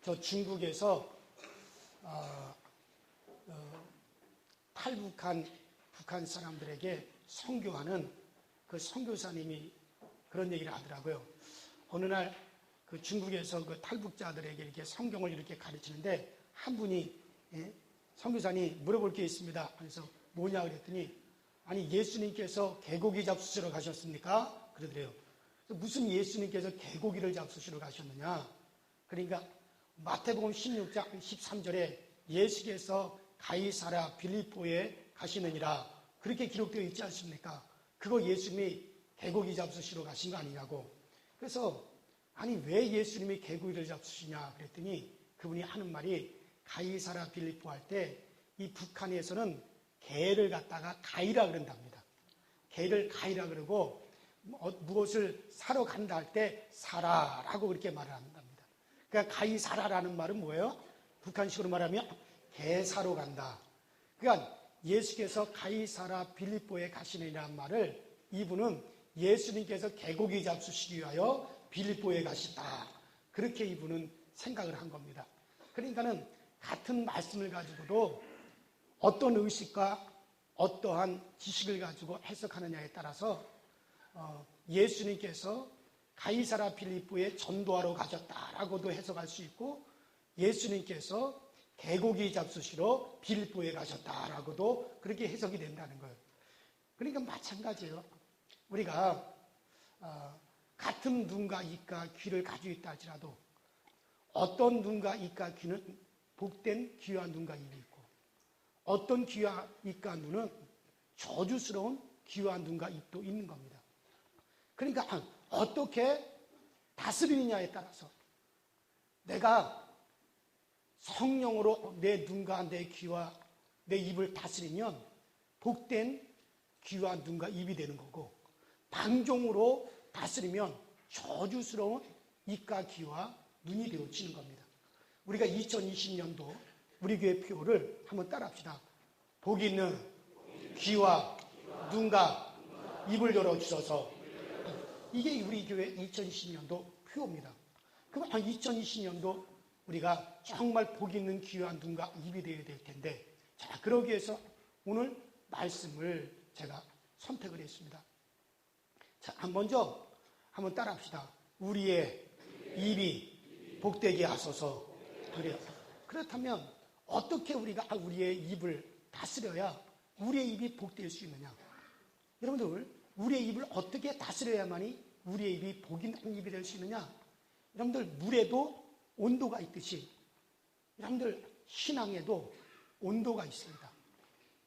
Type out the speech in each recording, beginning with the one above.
저 중국에서 탈북한 북한 사람들에게 선교하는 그 선교사님이 그런 얘기를 하더라고요. 어느 날 그 중국에서 그 탈북자들에게 이렇게 성경을 이렇게 가르치는데 한 분이 선교사님 물어볼 게 있습니다. 그래서 뭐냐 그랬더니 아니 예수님께서 개고기 잡수시러 가셨습니까? 그러더래요. 무슨 예수님께서 개고기를 잡수시러 가셨느냐? 그러니까 마태복음 16장 13절에 예수께서 가이사랴 빌립보에 가시느니라 그렇게 기록되어 있지 않습니까? 그거 예수님이 개고기 잡수시러 가신 거 아니냐고. 그래서 아니 왜 예수님이 개고기를 잡수시냐 그랬더니 그분이 하는 말이 가이사랴 빌립보 할 때 이 북한에서는 개를 갖다가 가이라 그런답니다. 개를 가이라 그러고 무엇을 사러 간다 할 때 사라라고 그렇게 말을 한답니다. 그러니까 가이사라라는 말은 뭐예요? 북한식으로 말하면 개 사러 간다. 그러니까 예수께서 가이사랴 빌립보에 가시느라는 말을 이분은 예수님께서 개고기 잡수시기 위하여 빌립보에 가시다. 그렇게 이분은 생각을 한 겁니다. 그러니까는 같은 말씀을 가지고도 어떤 의식과 어떠한 지식을 가지고 해석하느냐에 따라서 예수님께서 가이사랴 빌립보에 전도하러 가셨다라고도 해석할 수 있고 예수님께서 개고기 잡수시러 빌립보에 가셨다라고도 그렇게 해석이 된다는 거예요. 그러니까 마찬가지예요. 우리가 같은 눈과 입과 귀를 가지고 있다 할지라도 어떤 눈과 입과 귀는 복된 귀와 눈과 입이 있고 어떤 귀와 입과 눈은 저주스러운 귀와 눈과 입도 있는 겁니다. 그러니까 어떻게 다스리느냐에 따라서 내가 성령으로 내 눈과 내 귀와 내 입을 다스리면 복된 귀와 눈과 입이 되는 거고 방종으로 다스리면 저주스러운 입과 귀와 눈이 되어지는 겁니다. 우리가 2020년도 우리 교회 표를 한번 따라합시다. 복 있는 귀와 눈과 입을 열어주셔서 이게 우리 교회 2020년도 표입니다. 그럼 2020년도 우리가 정말 복 있는 귀와 눈과 입이 되어야 될 텐데 자 그러기 위해서 오늘 말씀을 제가 선택을 했습니다. 자, 먼저 한번 따라합시다. 우리의 입이 복되게 하소서. 그래요. 그렇다면 어떻게 우리가 우리의 입을 다스려야 우리의 입이 복될 수 있느냐? 여러분들 우리의 입을 어떻게 다스려야만이 우리의 입이 복 있는 입이 될 수 있느냐? 여러분들 물에도 온도가 있듯이 여러분들 신앙에도 온도가 있습니다.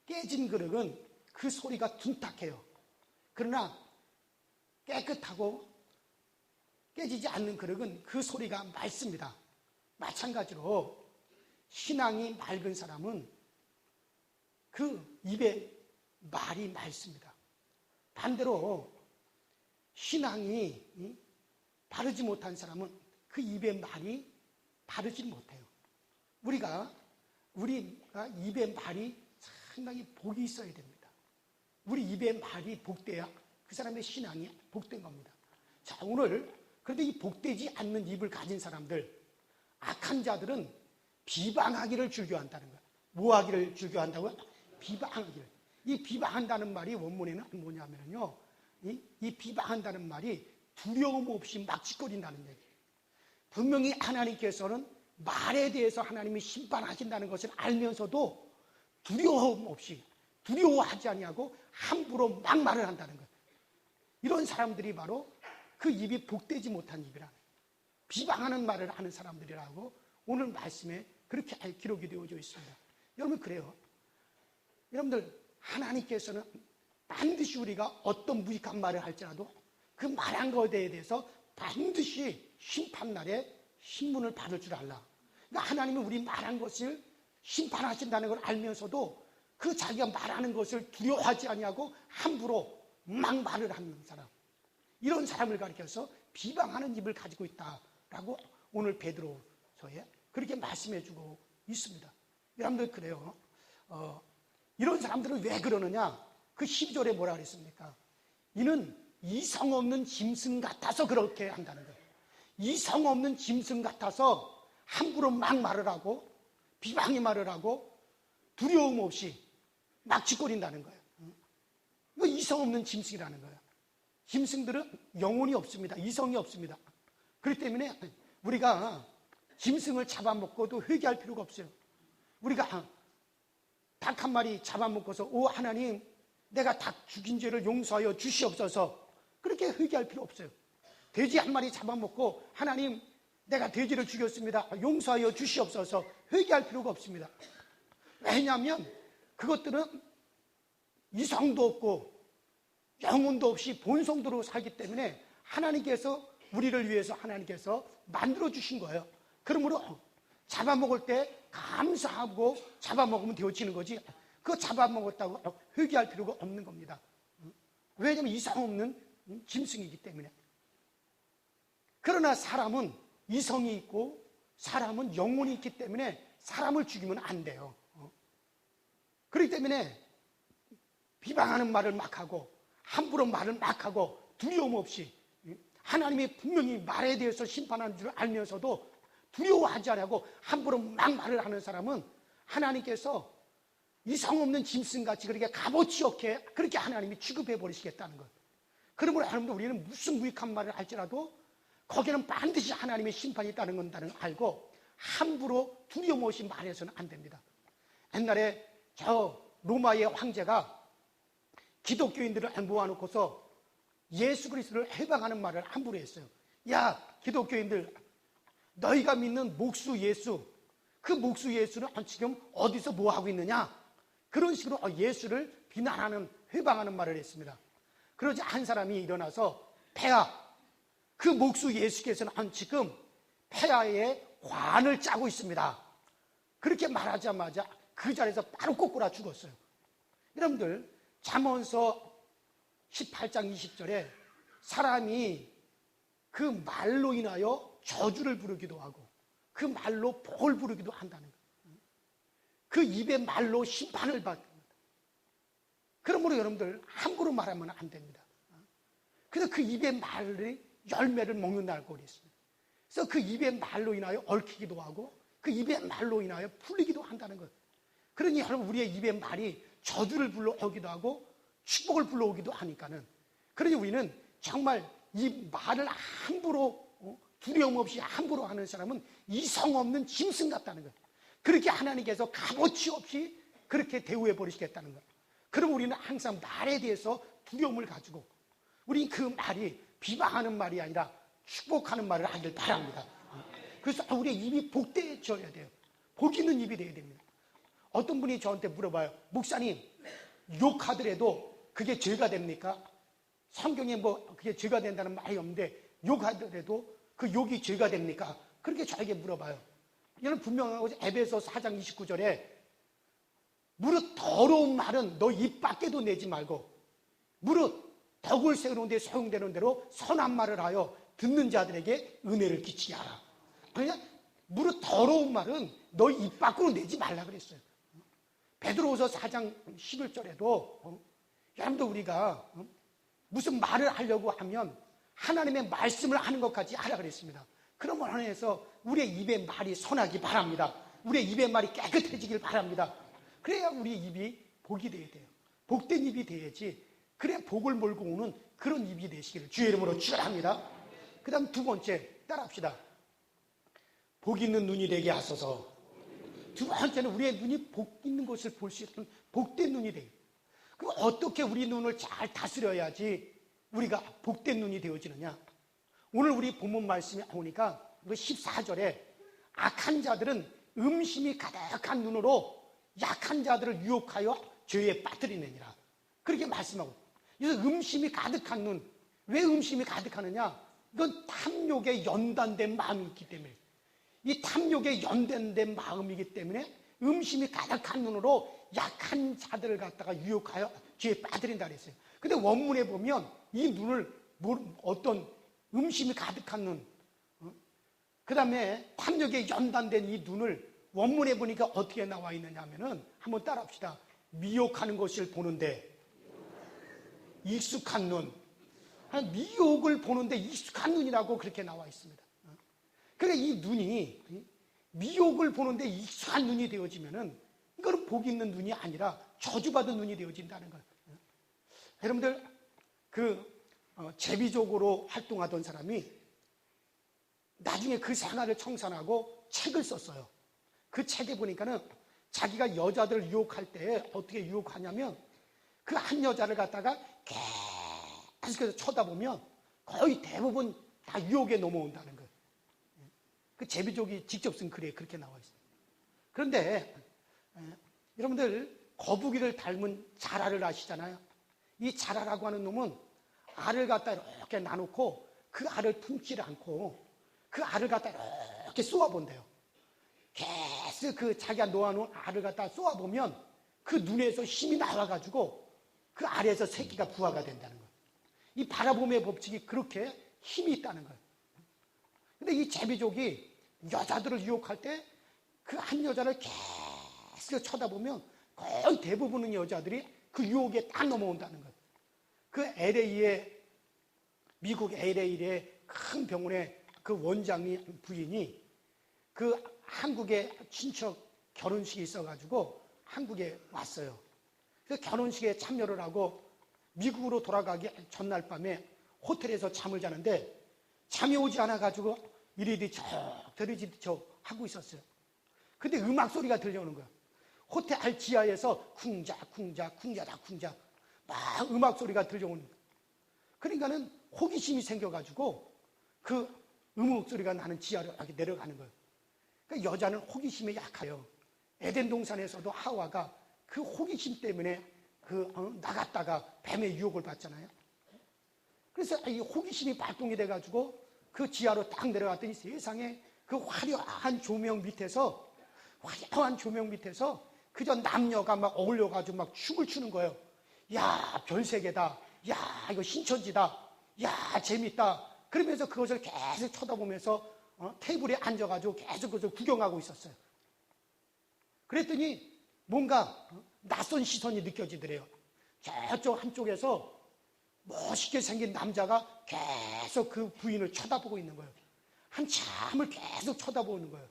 깨진 그릇은 그 소리가 둔탁해요. 그러나 깨끗하고 깨지지 않는 그릇은 그 소리가 맑습니다. 마찬가지로 신앙이 맑은 사람은 그 입에 말이 맑습니다. 반대로 신앙이 바르지 못한 사람은 그 입의 말이 바르지 못해요. 우리가 입의 말이 상당히 복이 있어야 됩니다. 우리 입의 말이 복돼야 그 사람의 신앙이 복된 겁니다. 자, 오늘 그런데 이 복되지 않는 입을 가진 사람들, 악한 자들은 비방하기를 즐겨한다는 거예요. 뭐 하기를 즐겨한다고요? 비방하기를. 이 비방한다는 말이 원문에는 뭐냐면요. 이 비방한다는 말이 두려움 없이 막 짓거린다는 얘기예요. 분명히 하나님께서는 말에 대해서 하나님이 심판하신다는 것을 알면서도 두려움 없이 두려워하지 아니하고 함부로 막 말을 한다는 거예요. 이런 사람들이 바로 그 입이 복되지 못한 입이라는 거예요. 비방하는 말을 하는 사람들이라고 오늘 말씀에 그렇게 기록이 되어져 있습니다. 여러분 그래요. 여러분들 하나님께서는 반드시 우리가 어떤 무익한 말을 할지라도 그 말한 것에 대해서 반드시 심판날에 신문을 받을 줄 알라. 그러니까 하나님은 우리 말한 것을 심판하신다는 걸 알면서도 그 자기가 말하는 것을 두려워하지 아니하고 함부로 막 말을 하는 사람, 이런 사람을 가리켜서 비방하는 입을 가지고 있다라고 오늘 베드로서에 그렇게 말씀해주고 있습니다. 여러분들 그래요. 이런 사람들은 왜 그러느냐? 그 12절에 뭐라 그랬습니까? 이는 이성 없는 짐승 같아서 그렇게 한다는 거예요. 이성 없는 짐승 같아서 함부로 막 말을 하고 비방의 말을 하고 두려움 없이 막 짓거린다는 거예요. 이거 이성 없는 짐승이라는 거예요. 짐승들은 영혼이 없습니다. 이성이 없습니다. 그렇기 때문에 우리가 짐승을 잡아먹고도 회개할 필요가 없어요. 우리가 닭 한 마리 잡아먹고서 오 하나님 내가 닭 죽인 죄를 용서하여 주시옵소서 그렇게 회개할 필요 없어요. 돼지 한 마리 잡아먹고 하나님 내가 돼지를 죽였습니다. 용서하여 주시옵소서 회개할 필요가 없습니다. 왜냐하면 그것들은 이성도 없고 영혼도 없이 본성대로 살기 때문에 하나님께서 우리를 위해서 하나님께서 만들어 주신 거예요. 그러므로 잡아먹을 때 감사하고 잡아먹으면 되어지는 거지 그거 잡아먹었다고 회개할 필요가 없는 겁니다. 왜냐하면 이성 없는 짐승이기 때문에. 그러나 사람은 이성이 있고 사람은 영혼이 있기 때문에 사람을 죽이면 안 돼요. 그렇기 때문에 비방하는 말을 막 하고 함부로 말을 막 하고 두려움 없이 하나님이 분명히 말에 대해서 심판하는 줄 알면서도 두려워하지 않고 함부로 막 말을 하는 사람은 하나님께서 이성 없는 짐승같이 그렇게 값어치 없게 그렇게 하나님이 취급해 버리시겠다는 것. 그러므로 여러분들 우리는 무슨 무익한 말을 할지라도 거기는 반드시 하나님의 심판이 있다는 건다는 알고 함부로 두려움 없이 말해서는 안 됩니다. 옛날에 저 로마의 황제가 기독교인들을 모아놓고서 예수 그리스도를 해방하는 말을 함부로 했어요. 야 기독교인들 너희가 믿는 목수 예수 그 목수 예수는 지금 어디서 뭐하고 있느냐 그런 식으로 예수를 비난하는 해방하는 말을 했습니다. 그러자 한 사람이 일어나서 폐하 그 목수 예수께서는 지금 폐하에 관을 짜고 있습니다. 그렇게 말하자마자 그 자리에서 바로 꼬꾸라 죽었어요. 여러분들 잠언서 18장 20절에 사람이 그 말로 인하여 저주를 부르기도 하고 그 말로 복을 부르기도 한다는 거예요. 그 입의 말로 심판을 받습니다. 그러므로 여러분들 함부로 말하면 안 됩니다. 그래서 그 입의 말이 열매를 먹는다고 그랬습니다. 그래서 그 입의 말로 인하여 얽히기도 하고 그 입의 말로 인하여 풀리기도 한다는 거예요. 그러니 여러분 우리의 입의 말이 저주를 불러오기도 하고 축복을 불러오기도 하니까는 그러니 우리는 정말 이 말을 함부로 두려움 없이 함부로 하는 사람은 이성 없는 짐승 같다는 거예요. 그렇게 하나님께서 값어치 없이 그렇게 대우해 버리시겠다는 거예요. 그럼 우리는 항상 말에 대해서 두려움을 가지고 우리 그 말이 비방하는 말이 아니라 축복하는 말을 하길 바랍니다. 그래서 우리의 입이 복되어져야 돼요. 복 있는 입이 되어야 됩니다. 어떤 분이 저한테 물어봐요. 목사님 욕하더라도 그게 죄가 됩니까? 성경에 뭐 그게 죄가 된다는 말이 없는데 욕하더라도 그 욕이 죄가 됩니까? 그렇게 저에게 물어봐요. 이는 분명하고 에베소서 4장 29절에 무릇 더러운 말은 너 입 밖에도 내지 말고 무릇 덕을 세우는 데 사용되는 대로 선한 말을 하여 듣는 자들에게 은혜를 끼치게 하라. 그냥 무릇 더러운 말은 너 입 밖으로 내지 말라 그랬어요. 베드로후서 4장 11절에도 여러분들 우리가 무슨 말을 하려고 하면 하나님의 말씀을 하는 것까지 하라 그랬습니다. 그런 걸 해서 우리의 입의 말이 선하기 바랍니다. 우리의 입의 말이 깨끗해지길 바랍니다. 그래야 우리 입이 복이 돼야 돼요. 복된 입이 돼야지. 그래야 복을 몰고 오는 그런 입이 되시기를 주의 이름으로 축원합니다. 그 다음 두 번째 따라합시다. 복 있는 눈이 되게 하소서. 두 번째는 우리의 눈이 복 있는 것을 볼 수 있는 복된 눈이 돼요. 그럼 어떻게 우리 눈을 잘 다스려야지 우리가 복된 눈이 되어지느냐. 오늘 우리 본문 말씀이 나오니까 14절에 악한 자들은 음심이 가득한 눈으로 약한 자들을 유혹하여 죄에 빠뜨리느니라. 그렇게 말씀하고. 그래서 음심이 가득한 눈. 왜 음심이 가득하느냐? 이건 탐욕에 연단된 마음이 있기 때문에. 이 탐욕에 연단된 마음이기 때문에 음심이 가득한 눈으로 약한 자들을 갖다가 유혹하여 죄에 빠뜨린다 그랬어요. 근데 원문에 보면 이 눈을 어떤 음심이 가득한 눈, 그 다음에 탐욕에 연단된 이 눈을 원문에 보니까 어떻게 나와 있느냐 하면은 한번 따라합시다. 미혹하는 것을 보는데 익숙한 눈. 미혹을 보는데 익숙한 눈이라고 그렇게 나와 있습니다. 그러니까 이 눈이 미혹을 보는데 익숙한 눈이 되어지면은 이거는 복 있는 눈이 아니라 저주받은 눈이 되어진다는 거예요. 여러분들 제비족으로 활동하던 사람이 나중에 그 생활을 청산하고 책을 썼어요. 그 책에 보니까는 자기가 여자들을 유혹할 때 어떻게 유혹하냐면 그 한 여자를 갖다가 계속해서 쳐다보면 거의 대부분 다 유혹에 넘어온다는 거예요. 그 제비족이 직접 쓴 글에 그렇게 나와 있어요. 그런데 여러분들 거북이를 닮은 자라를 아시잖아요. 이 자라라고 하는 놈은 알을 갖다 이렇게 놔놓고 그 알을 품지를 않고 그 알을 갖다 이렇게 쏘아본대요. 계속 그 자기가 놓아놓은 알을 갖다 쏘아보면 그 눈에서 힘이 나와가지고 그 알에서 새끼가 부화가 된다는 거예요. 이 바라봄의 법칙이 그렇게 힘이 있다는 거예요. 근데 이 제비족이 여자들을 유혹할 때 그 한 여자를 계속 쳐다보면 거의 대부분의 여자들이 그 유혹에 딱 넘어온다는 거예요. 미국 LA의 큰 병원의 그 원장님 부인이 그 한국에 친척 결혼식이 있어가지고 한국에 왔어요. 그래서 결혼식에 참여를 하고 미국으로 돌아가기 전날 밤에 호텔에서 잠을 자는데 잠이 오지 않아가지고 이리저리 저리저리 하고 있었어요. 근데 음악 소리가 들려오는 거야. 호텔 지하에서 쿵작 막 음악 소리가 들려오는 거야. 그러니까는 호기심이 생겨가지고 그 음악 소리가 나는 지하로 이렇게 내려가는 거예요. 그러니까 여자는 호기심에 약해요. 에덴 동산에서도 하와가 그 호기심 때문에 나갔다가 뱀의 유혹을 받잖아요. 그래서 이 호기심이 발동이 돼가지고 그 지하로 딱 내려갔더니 세상에 그 화려한 조명 밑에서 그저 남녀가 막 어울려가지고 막 춤을 추는 거예요. 야, 별세계다. 야, 이거 신천지다. 야, 재밌다. 그러면서 그것을 계속 쳐다보면서 테이블에 앉아가지고 계속 그것을 구경하고 있었어요. 그랬더니 뭔가 낯선 시선이 느껴지더래요. 저쪽 한쪽에서 멋있게 생긴 남자가 계속 그 부인을 쳐다보고 있는 거예요. 한참을 계속 쳐다보는 거예요.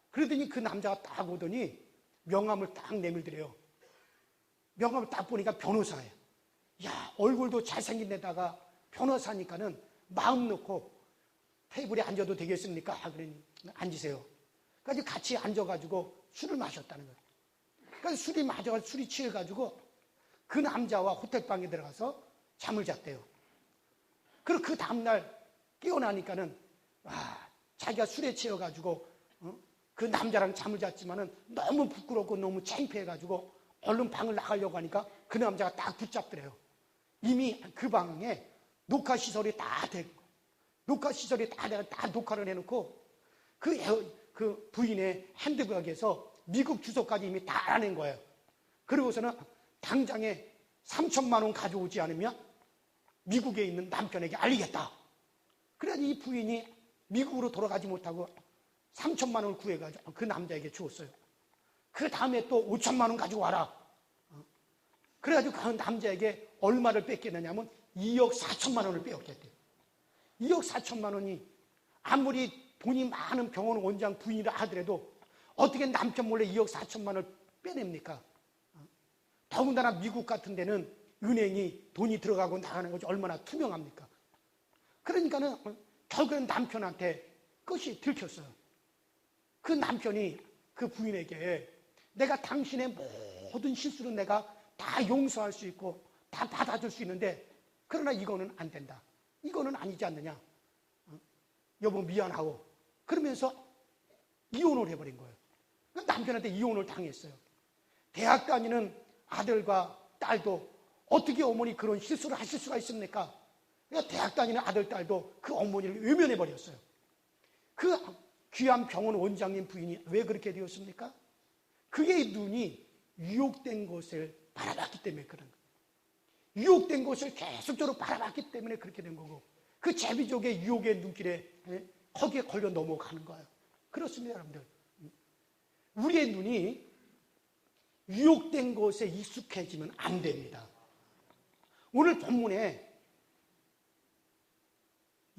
그러더니 그 남자가 딱 오더니 명함을 딱 내밀더래요. 명함을 딱 보니까 변호사예요. 야, 얼굴도 잘생긴 데다가 변호사니까는 마음 놓고 테이블에 앉아도 되겠습니까? 그러니 앉으세요. 그래서 같이 앉아가지고 술을 마셨다는 거예요. 그래서 술이 취해가지고 그 남자와 호텔방에 들어가서 잠을 잤대요. 그리고 그 다음날 깨어나니까는 자기가 술에 취해가지고 그 남자랑 잠을 잤지만은 너무 부끄럽고 너무 창피해가지고 얼른 방을 나가려고 하니까 그 남자가 딱 붙잡더래요. 이미 그 방에 녹화 시설이 다 되고 다 녹화를 해놓고 그 부인의 핸드백에서 미국 주소까지 이미 다 알아낸 거예요. 그러고서는 당장에 3천만 원 가져오지 않으면 미국에 있는 남편에게 알리겠다. 그래서 이 부인이 미국으로 돌아가지 못하고 3천만 원을 구해가지고 그 남자에게 주었어요. 그 다음에 또 5천만 원 가지고 와라. 그래가지고 그 남자에게 얼마를 뺏겼느냐면 2억 4천만 원을 빼앗겼대요. 2억 4천만 원이 아무리 돈이 많은 병원 원장 부인이라 하더라도 어떻게 남편 몰래 2억 4천만 원을 빼냅니까? 더군다나 미국 같은 데는 은행이 돈이 들어가고 나가는 것이 얼마나 투명합니까? 그러니까는 결국엔 남편한테 것이 들켰어요. 그 남편이 그 부인에게 내가 당신의 모든 실수를 내가 다 용서할 수 있고 다 받아줄 수 있는데 그러나 이거는 안 된다. 이거는 아니지 않느냐. 여보 미안하고 그러면서 이혼을 해버린 거예요. 남편한테 이혼을 당했어요. 대학 다니는 아들과 딸도 어떻게 어머니 그런 실수를 하실 수가 있습니까? 그러니까 대학 다니는 아들, 딸도 그 어머니를 외면해버렸어요. 그 귀한 병원 원장님 부인이 왜 그렇게 되었습니까? 그의 눈이 유혹된 것을 바라봤기 때문에 그런 거예요. 유혹된 것을 계속적으로 바라봤기 때문에 그렇게 된 거고 그 제비족의 유혹의 눈길에 거기에 걸려 넘어가는 거예요. 그렇습니다, 여러분들. 우리의 눈이 유혹된 것에 익숙해지면 안 됩니다. 오늘 본문에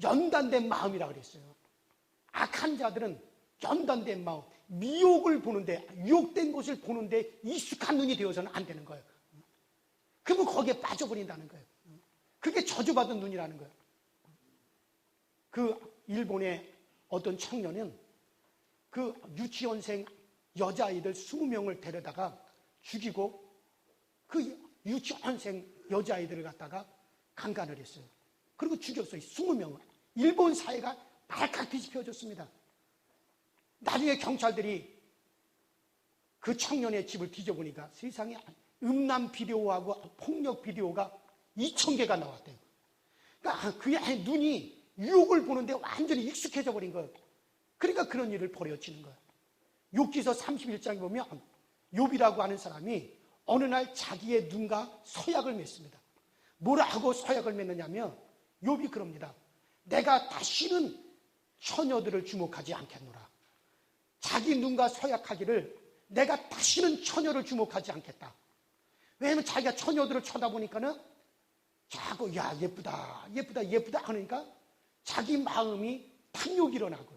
연단된 마음이라고 그랬어요. 악한 자들은 연단된 마음, 미혹을 보는데, 유혹된 것을 보는데 익숙한 눈이 되어서는 안 되는 거예요. 그러면 거기에 빠져버린다는 거예요. 그게 저주받은 눈이라는 거예요. 그 일본의 어떤 청년은 그 유치원생 여자아이들 20명을 데려다가 죽이고 그 유치원생 여자아이들을 갖다가 강간을 했어요. 그리고 죽였어요. 20명을. 일본 사회가 발칵 뒤집혀졌습니다. 나중에 경찰들이 그 청년의 집을 뒤져보니까 세상에 음란 비디오하고 폭력 비디오가 2,000개가 나왔대요. 그러니까 그의 눈이 유혹을 보는데 완전히 익숙해져 버린 거예요. 그러니까 그런 일을 벌여지는 거예요. 욥기서 31장에 보면 욥이라고 하는 사람이 어느 날 자기의 눈과 서약을 맺습니다. 뭐라고 서약을 맺느냐면 욥이 그럽니다. 내가 다시는 처녀들을 주목하지 않겠노라. 자기 눈과 서약하기를 내가 다시는 처녀를 주목하지 않겠다. 왜냐하면 자기가 처녀들을 쳐다보니까는 자꾸 야 예쁘다 예쁘다 예쁘다 하니까 자기 마음이 탐욕이 일어나고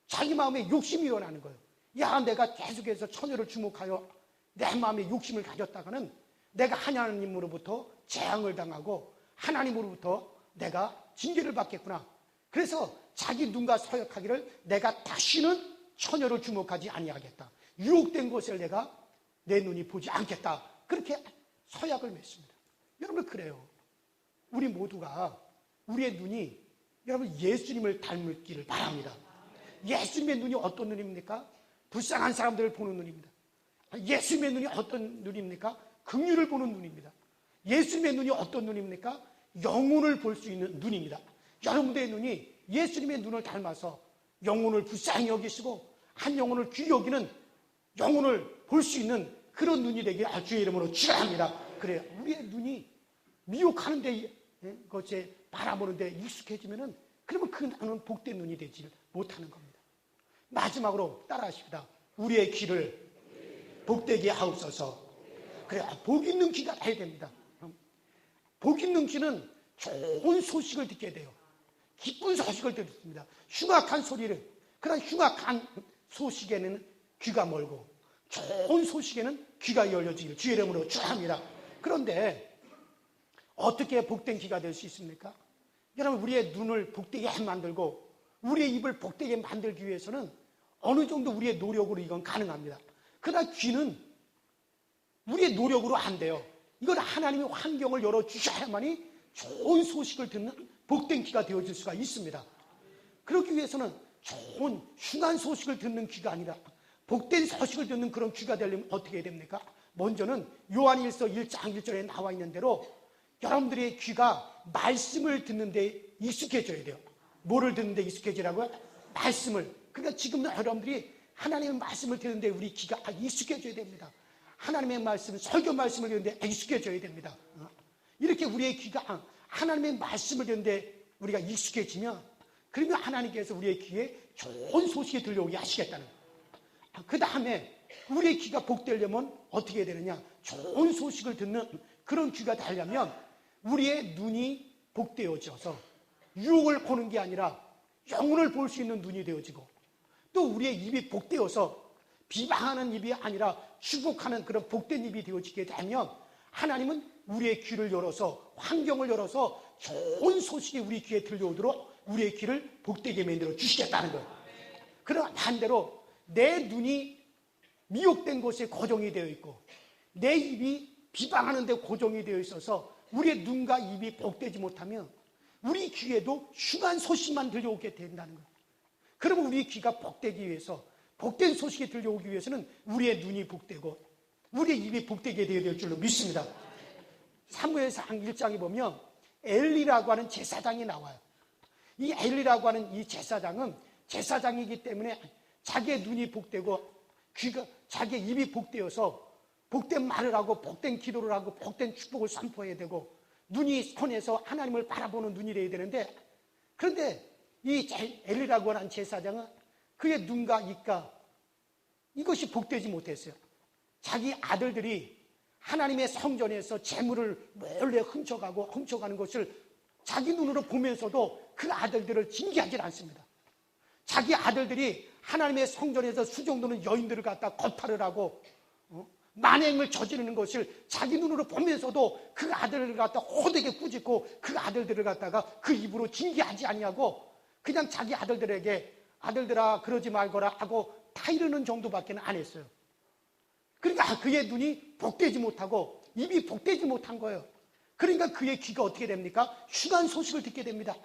자기 마음에 욕심이 일어나는 거예요. 야 내가 계속해서 처녀를 주목하여 내 마음에 욕심을 가졌다가는 내가 하나님으로부터 재앙을 당하고 하나님으로부터 내가 징계를 받겠구나. 그래서 자기 눈과 서약하기를 내가 다시는 처녀를 주목하지 아니하겠다. 유혹된 것을 내가 내 눈이 보지 않겠다. 그렇게 서약을 맺습니다. 여러분 그래요. 우리 모두가 우리의 눈이 여러분 예수님을 닮기를 바랍니다. 예수님의 눈이 어떤 눈입니까? 불쌍한 사람들을 보는 눈입니다. 예수님의 눈이 어떤 눈입니까? 긍휼을 보는 눈입니다. 예수님의 눈이 어떤 눈입니까? 영혼을 볼 수 있는 눈입니다. 여러분들의 눈이 예수님의 눈을 닮아서 영혼을 불쌍히 여기시고 한 영혼을 귀히 여기는 영혼을 볼 수 있는 그런 눈이 되길 주의 이름으로 축원합니다. 그래요. 우리의 눈이 미혹하는데 그것에 바라보는데 익숙해지면은 그러면 그 눈은 복된 눈이 되지 못하는 겁니다. 마지막으로 따라하십니다. 우리의 귀를 복되게 하옵소서. 그래, 복 있는 귀가 나야 됩니다. 복 있는 귀는 좋은 소식을 듣게 돼요. 기쁜 소식을 듣습니다. 흉악한 소리를, 그런 흉악한 소식에는 귀가 멀고 좋은 소식에는 귀가 열려지길 주의 이름으로 축원합니다. 그런데 어떻게 복된 귀가 될 수 있습니까? 여러분 우리의 눈을 복되게 만들고 우리의 입을 복되게 만들기 위해서는 어느 정도 우리의 노력으로 이건 가능합니다. 그러나 귀는 우리의 노력으로 안 돼요. 이건 하나님의 환경을 열어주셔야만이 좋은 소식을 듣는 복된 귀가 되어질 수가 있습니다. 그러기 위해서는 좋은 흉한 소식을 듣는 귀가 아니라 복된 소식을 듣는 그런 귀가 되려면 어떻게 해야 됩니까? 먼저는 요한일서 1장 1절에 나와 있는 대로 여러분들의 귀가 말씀을 듣는 데 익숙해져야 돼요. 뭐를 듣는 데 익숙해지라고요? 말씀을. 그러니까 지금 여러분들이 하나님의 말씀을 듣는데 우리 귀가 익숙해져야 됩니다. 하나님의 말씀, 설교 말씀을 듣는데 익숙해져야 됩니다. 이렇게 우리의 귀가 하나님의 말씀을 듣는데 우리가 익숙해지면 그러면 하나님께서 우리의 귀에 좋은 소식이 들려오게 하시겠다는 거예요. 그 다음에 우리의 귀가 복되려면 어떻게 해야 되느냐? 좋은 소식을 듣는 그런 귀가 되려면 우리의 눈이 복되어져서 유혹을 보는 게 아니라 영혼을 볼 수 있는 눈이 되어지고 또 우리의 입이 복되어서 비방하는 입이 아니라 축복하는 그런 복된 입이 되어지게 되면 하나님은 우리의 귀를 열어서 환경을 열어서 좋은 소식이 우리 귀에 들려오도록 우리의 귀를 복되게 만들어 주시겠다는 거예요. 그러나 반대로 내 눈이 미혹된 곳에 고정이 되어 있고 내 입이 비방하는 데 고정이 되어 있어서 우리의 눈과 입이 복되지 못하면 우리 귀에도 흉한 소식만 들려오게 된다는 거예요. 그러면 우리 귀가 복되기 위해서 복된 소식이 들려오기 위해서는 우리의 눈이 복되고 우리의 입이 복되게 되어야 될 줄로 믿습니다. 사무엘상 1장에 보면 엘리라고 하는 제사장이 나와요. 이 엘리라고 하는 이 제사장은 제사장이기 때문에 자기의 눈이 복되고 귀가 자기의 입이 복되어서 복된 말을 하고 복된 기도를 하고 복된 축복을 선포해야 되고 눈이 손에서 하나님을 바라보는 눈이 되어야 되는데 그런데 이 엘리라고 하는 제사장은 그의 눈과 입과 이것이 복되지 못했어요. 자기 아들들이 하나님의 성전에서 재물을 몰래 훔쳐가는 것을 자기 눈으로 보면서도 그 아들들을 징계하지 않습니다. 자기 아들들이 하나님의 성전에서 수종도는 여인들을 갖다 거탈을 하고 만행을 저지르는 것을 자기 눈으로 보면서도 그 아들을 갖다 호되게 꾸짖고 그 아들들을 갖다가 그 입으로 징계하지 아니하고 그냥 자기 아들들에게 아들들아 그러지 말거라 하고 타이르는 정도밖에 안 했어요. 그러니까 그의 눈이 복되지 못하고 입이 복되지 못한 거예요. 그러니까 그의 귀가 어떻게 됩니까? 흉한 소식을 듣게 됩니다.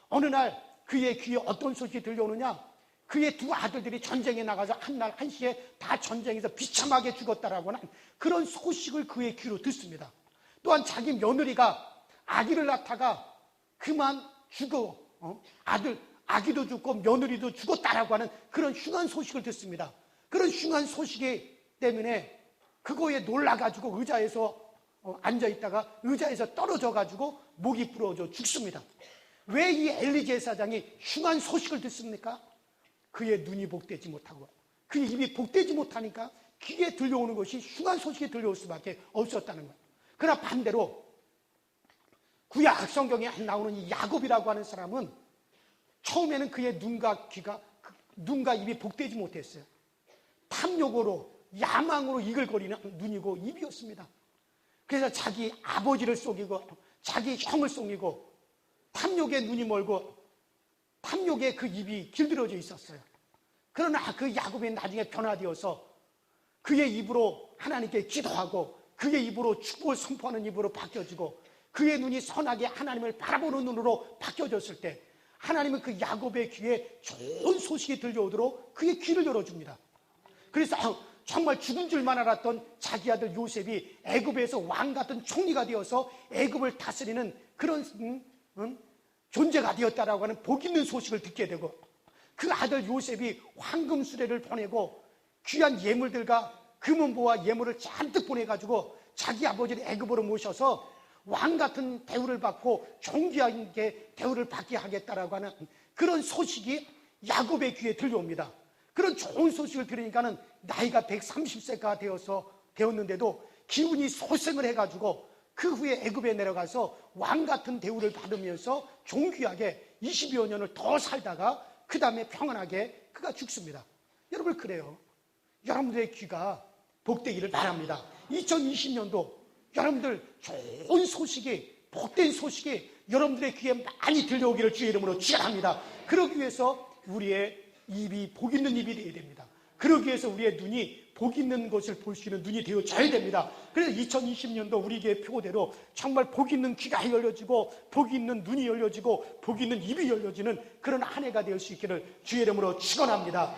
어느 날 그의 귀에 어떤 소식이 들려오느냐? 그의 두 아들들이 전쟁에 나가서 한날 한시에 다 전쟁에서 비참하게 죽었다라고 하는 그런 소식을 그의 귀로 듣습니다. 또한 자기 며느리가 아기를 낳다가 그만 죽어 아기도 죽고 며느리도 죽었다라고 하는 그런 흉한 소식을 듣습니다. 그런 흉한 소식이 때문에 그거에 놀라가지고 의자에서 앉아있다가 의자에서 떨어져가지고 목이 부러져 죽습니다. 왜 이 엘리 제사장이 흉한 소식을 듣습니까? 그의 눈이 복되지 못하고 그의 입이 복되지 못하니까 귀에 들려오는 것이 흉한 소식이 들려올 수밖에 없었다는 거예요. 그러나 반대로 구약 성경에 나오는 이 야곱이라고 하는 사람은 처음에는 그의 눈과 입이 복되지 못했어요. 탐욕으로 야망으로 이글거리는 눈이고 입이었습니다. 그래서 자기 아버지를 속이고 자기 형을 속이고 탐욕에 눈이 멀고 탐욕에 그 입이 길들여져 있었어요. 그러나 그 야곱이 나중에 변화되어서 그의 입으로 하나님께 기도하고 그의 입으로 축복을 선포하는 입으로 바뀌어지고 그의 눈이 선하게 하나님을 바라보는 눈으로 바뀌어졌을 때 하나님은 그 야곱의 귀에 좋은 소식이 들려오도록 그의 귀를 열어줍니다. 그래서 정말 죽은 줄만 알았던 자기 아들 요셉이 애굽에서 왕 같은 총리가 되어서 애굽을 다스리는 그런 존재가 되었다라고 하는 복 있는 소식을 듣게 되고 그 아들 요셉이 황금 수레를 보내고 귀한 예물들과 금은보와 예물을 잔뜩 보내가지고 자기 아버지를 애굽으로 모셔서 왕 같은 대우를 받고 존귀하게 대우를 받게 하겠다라고 하는 그런 소식이 야곱의 귀에 들려옵니다. 그런 좋은 소식을 들으니까는 나이가 130세가 되었는데도 기운이 소생을 해가지고 그 후에 애굽에 내려가서 왕 같은 대우를 받으면서 존귀하게 20여 년을 더 살다가 그 다음에 평안하게 그가 죽습니다. 여러분 그래요. 여러분들의 귀가 복되기를 바랍니다. 2020년도 여러분들 좋은 소식이 복된 소식이 여러분들의 귀에 많이 들려오기를 주의 이름으로 축원합니다. 그러기 위해서 우리의 입이 복 있는 입이 되어야 됩니다. 그러기 위해서 우리의 눈이 복 있는 것을 볼 수 있는 눈이 되어져야 됩니다. 그래서 2020년도 우리에게 표대로 정말 복 있는 귀가 열려지고 복 있는 눈이 열려지고 복 있는 입이 열려지는 그런 한 해가 될 수 있기를 주의 이름으로 축원합니다.